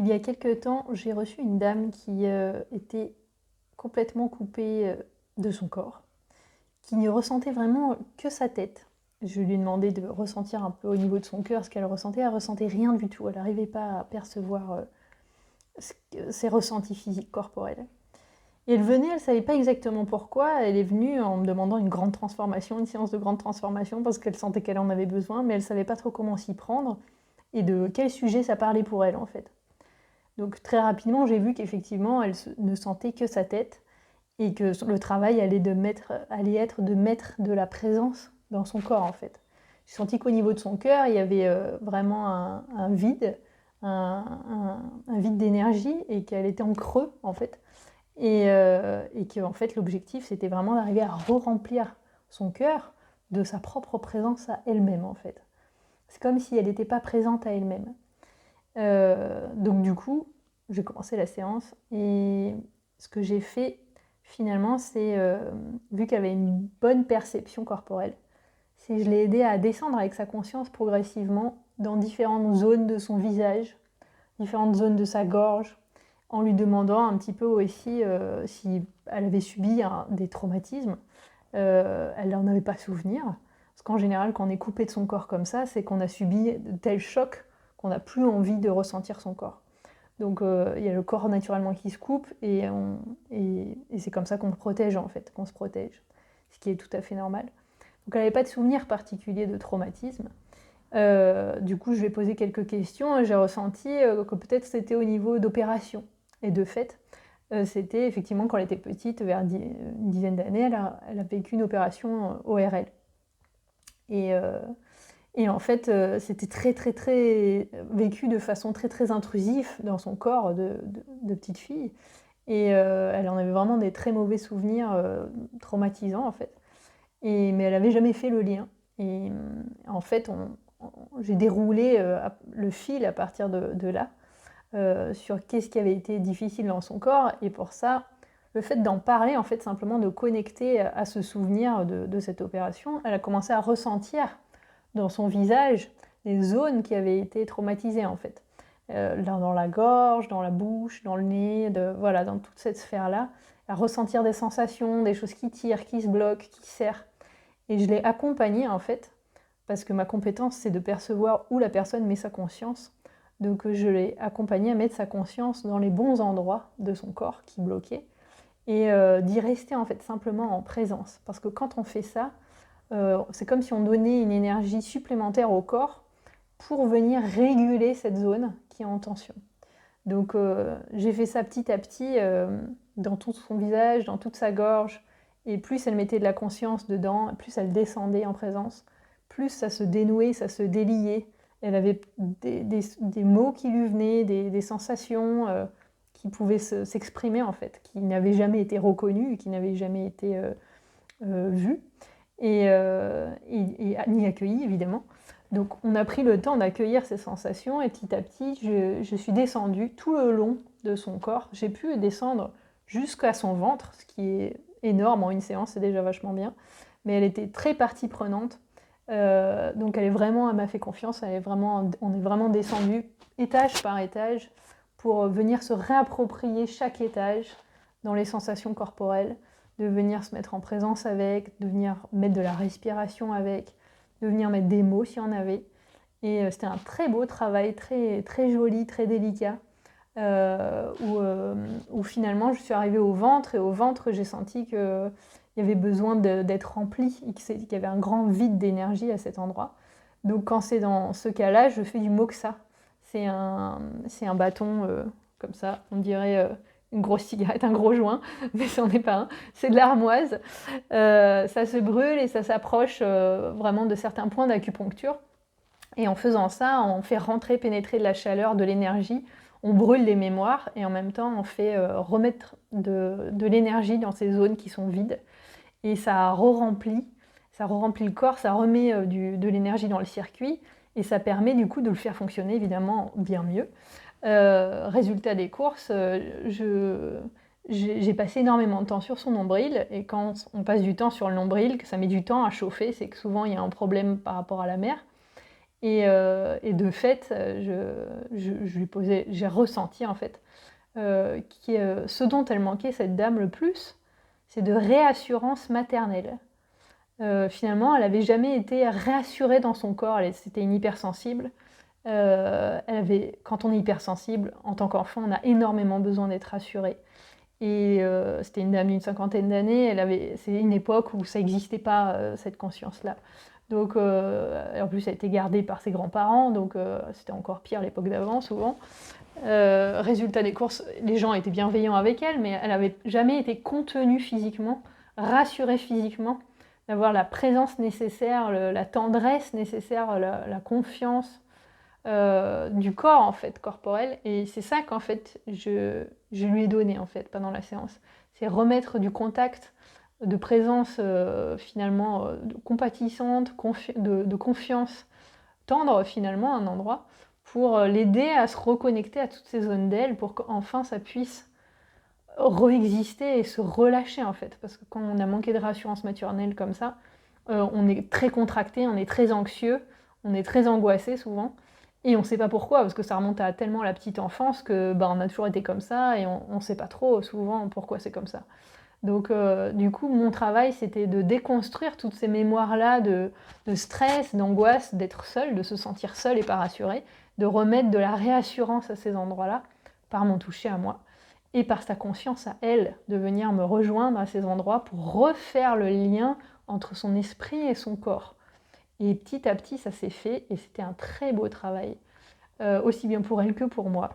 Il y a quelque temps, j'ai reçu une dame qui était complètement coupée de son corps, qui ne ressentait vraiment que sa tête. Je lui ai demandé de ressentir un peu au niveau de son cœur ce qu'elle ressentait. Elle ressentait rien du tout. Elle n'arrivait pas à percevoir ses ressentis physiques, corporels. Et elle venait, elle ne savait pas exactement pourquoi. Elle est venue en me demandant une grande transformation, une séance de grande transformation, parce qu'elle sentait qu'elle en avait besoin, mais elle ne savait pas trop comment s'y prendre et de quel sujet ça parlait pour elle en fait. Donc très rapidement, j'ai vu qu'effectivement, elle ne sentait que sa tête et que le travail allait être de mettre de la présence dans son corps en fait. J'ai senti qu'au niveau de son cœur, il y avait vraiment un vide, un vide d'énergie et qu'elle était en creux en fait. Et que en fait, l'objectif, c'était vraiment d'arriver à re-remplir son cœur de sa propre présence à elle-même en fait. C'est comme si elle n'était pas présente à elle-même. Donc du coup, j'ai commencé la séance et ce que j'ai fait finalement, c'est, vu qu'elle avait une bonne perception corporelle, c'est que je l'ai aidée à descendre avec sa conscience progressivement dans différentes zones de son visage, différentes zones de sa gorge, en lui demandant un petit peu aussi si elle avait subi des traumatismes. Elle n'en avait pas souvenir. Parce qu'en général, quand on est coupé de son corps comme ça, c'est qu'on a subi de tels chocs qu'on n'a plus envie de ressentir son corps. Donc il y a le corps naturellement qui se coupe et c'est comme ça qu'on se protège en fait, qu'on se protège. Ce qui est tout à fait normal. Donc elle n'avait pas de souvenir particulier de traumatisme. Du coup, je lui ai posé quelques questions et j'ai ressenti que peut-être c'était au niveau d'opération. Et de fait, c'était effectivement quand elle était petite, vers une dizaine d'années, elle a vécu une opération ORL. Et en fait, c'était très, très, très vécu de façon très, très intrusive dans son corps de petite fille. Et elle en avait vraiment des très mauvais souvenirs traumatisants, en fait. Mais elle n'avait jamais fait le lien. Et en fait, j'ai déroulé le fil à partir de là, sur qu'est-ce qui avait été difficile dans son corps. Et pour ça, le fait d'en parler, en fait, simplement de connecter à ce souvenir de cette opération, elle a commencé à ressentir dans son visage les zones qui avaient été traumatisées, en fait. Dans la gorge, dans la bouche, dans le nez, voilà, dans toute cette sphère-là, à ressentir des sensations, des choses qui tirent, qui se bloquent, qui serrent. Et je l'ai accompagnée, en fait, parce que ma compétence, c'est de percevoir où la personne met sa conscience. Donc je l'ai accompagnée à mettre sa conscience dans les bons endroits de son corps qui bloquaient et d'y rester en fait simplement en présence. Parce que quand on fait ça, c'est comme si on donnait une énergie supplémentaire au corps pour venir réguler cette zone qui est en tension. Donc j'ai fait ça petit à petit dans tout son visage, dans toute sa gorge, et plus elle mettait de la conscience dedans, plus elle descendait en présence, plus ça se dénouait, ça se déliait. Elle avait des mots qui lui venaient, des sensations qui pouvaient s'exprimer en fait, qui n'avaient jamais été reconnues, qui n'avaient jamais été vues, ni accueillies évidemment. Donc on a pris le temps d'accueillir ces sensations et petit à petit, je suis descendue tout le long de son corps. J'ai pu descendre jusqu'à son ventre, ce qui est énorme en une séance, c'est déjà vachement bien. Mais elle était très partie prenante. Donc elle m'a fait confiance, on est vraiment descendu étage par étage pour venir se réapproprier chaque étage dans les sensations corporelles, de venir se mettre en présence avec, de venir mettre de la respiration avec, de venir mettre des mots s'il y en avait. Et c'était un très beau travail, très, très joli, très délicat, où finalement je suis arrivée au ventre, et au ventre j'ai senti qu'il y avait besoin d'être rempli, et qu'il y avait un grand vide d'énergie à cet endroit. Donc quand c'est dans ce cas-là, je fais du moxa. C'est un bâton comme ça, on dirait une grosse cigarette, un gros joint, mais c'en est pas un. C'est de l'armoise. Ça se brûle et ça s'approche vraiment de certains points d'acupuncture. Et en faisant ça, on fait rentrer, pénétrer de la chaleur, de l'énergie, on brûle les mémoires et en même temps on fait remettre de l'énergie dans ces zones qui sont vides. Et ça re-remplit le corps, ça remet de l'énergie dans le circuit et ça permet du coup de le faire fonctionner évidemment bien mieux. Résultat des courses, j'ai passé énormément de temps sur son nombril, et quand on passe du temps sur le nombril, que ça met du temps à chauffer, c'est que souvent il y a un problème par rapport à la mer. Et de fait, je lui posais j'ai ressenti en fait, ce dont elle manquait cette dame le plus, c'est de réassurance maternelle. Finalement, elle avait jamais été rassurée dans son corps, c'était une hypersensible. Quand on est hypersensible, en tant qu'enfant, on a énormément besoin d'être rassuré. Et c'était une dame d'une 50aine d'années, c'est une époque où ça n'existait pas, cette conscience-là. Donc, en plus, elle a été gardée par ses grands-parents, donc c'était encore pire l'époque d'avant, souvent. Résultat des courses, les gens étaient bienveillants avec elle, mais elle n'avait jamais été contenue physiquement, rassurée physiquement, d'avoir la présence nécessaire, la tendresse nécessaire, la confiance du corps en fait, corporel. Et c'est ça qu'en fait je lui ai donné en fait pendant la séance. C'est remettre du contact, de présence finalement compatissante, de confiance, tendre finalement à un endroit pour l'aider à se reconnecter à toutes ces zones d'elle pour qu'enfin ça puisse réexister et se relâcher en fait. Parce que quand on a manqué de rassurance maternelle comme ça, on est très contracté, on est très anxieux, on est très angoissé souvent. Et on ne sait pas pourquoi, parce que ça remonte à tellement la petite enfance que on a toujours été comme ça et on ne sait pas trop souvent pourquoi c'est comme ça. Donc du coup, mon travail, c'était de déconstruire toutes ces mémoires-là de stress, d'angoisse, d'être seule, de se sentir seule et pas rassurée, de remettre de la réassurance à ces endroits-là, par mon toucher à moi, et par sa conscience à elle, de venir me rejoindre à ces endroits pour refaire le lien entre son esprit et son corps. Et petit à petit, ça s'est fait, et c'était un très beau travail, aussi bien pour elle que pour moi.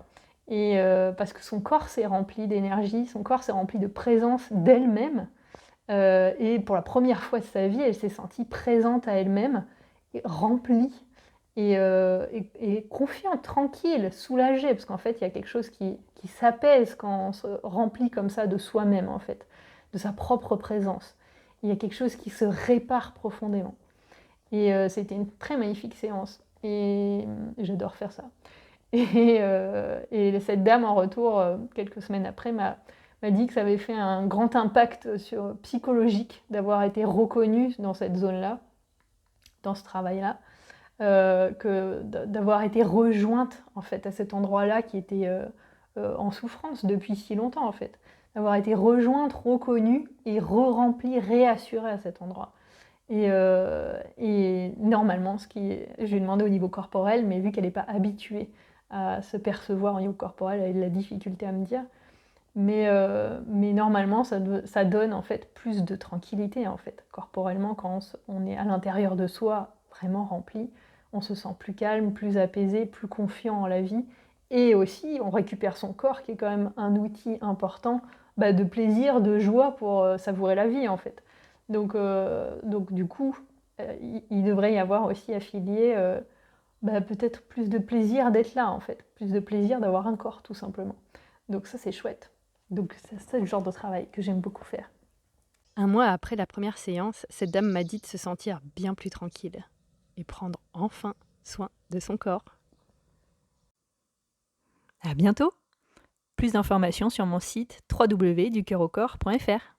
Et parce que son corps s'est rempli d'énergie, son corps s'est rempli de présence d'elle-même, et pour la première fois de sa vie, elle s'est sentie présente à elle-même, et remplie, et confiante, tranquille, soulagée, parce qu'en fait, il y a quelque chose qui s'apaise quand on se remplit comme ça de soi-même, en fait, de sa propre présence. Il y a quelque chose qui se répare profondément. Et c'était une très magnifique séance. Et j'adore faire ça. Et cette dame, en retour, quelques semaines après, m'a dit que ça avait fait un grand impact psychologique d'avoir été reconnue dans cette zone-là, dans ce travail-là, d'avoir été rejointe en fait, à cet endroit-là qui était en souffrance depuis si longtemps, en fait. D'avoir été rejointe, reconnue et re-remplie, réassurée à cet endroit. Et normalement, je lui ai demandé au niveau corporel, mais vu qu'elle n'est pas habituée à se percevoir au niveau corporel, elle a de la difficulté à me dire. Mais normalement, ça donne en fait plus de tranquillité en fait. Corporellement, quand on est à l'intérieur de soi, vraiment rempli, on se sent plus calme, plus apaisé, plus confiant en la vie. Et aussi, on récupère son corps, qui est quand même un outil important de plaisir, de joie pour savourer la vie en fait. Donc du coup, il devrait y avoir aussi affilié peut-être plus de plaisir d'être là en fait, plus de plaisir d'avoir un corps tout simplement. Donc ça c'est chouette. Donc c'est le genre de travail que j'aime beaucoup faire. Un mois après la première séance, cette dame m'a dit de se sentir bien plus tranquille et prendre enfin soin de son corps. À bientôt! Plus d'informations sur mon site www.ducoeuraucorps.fr.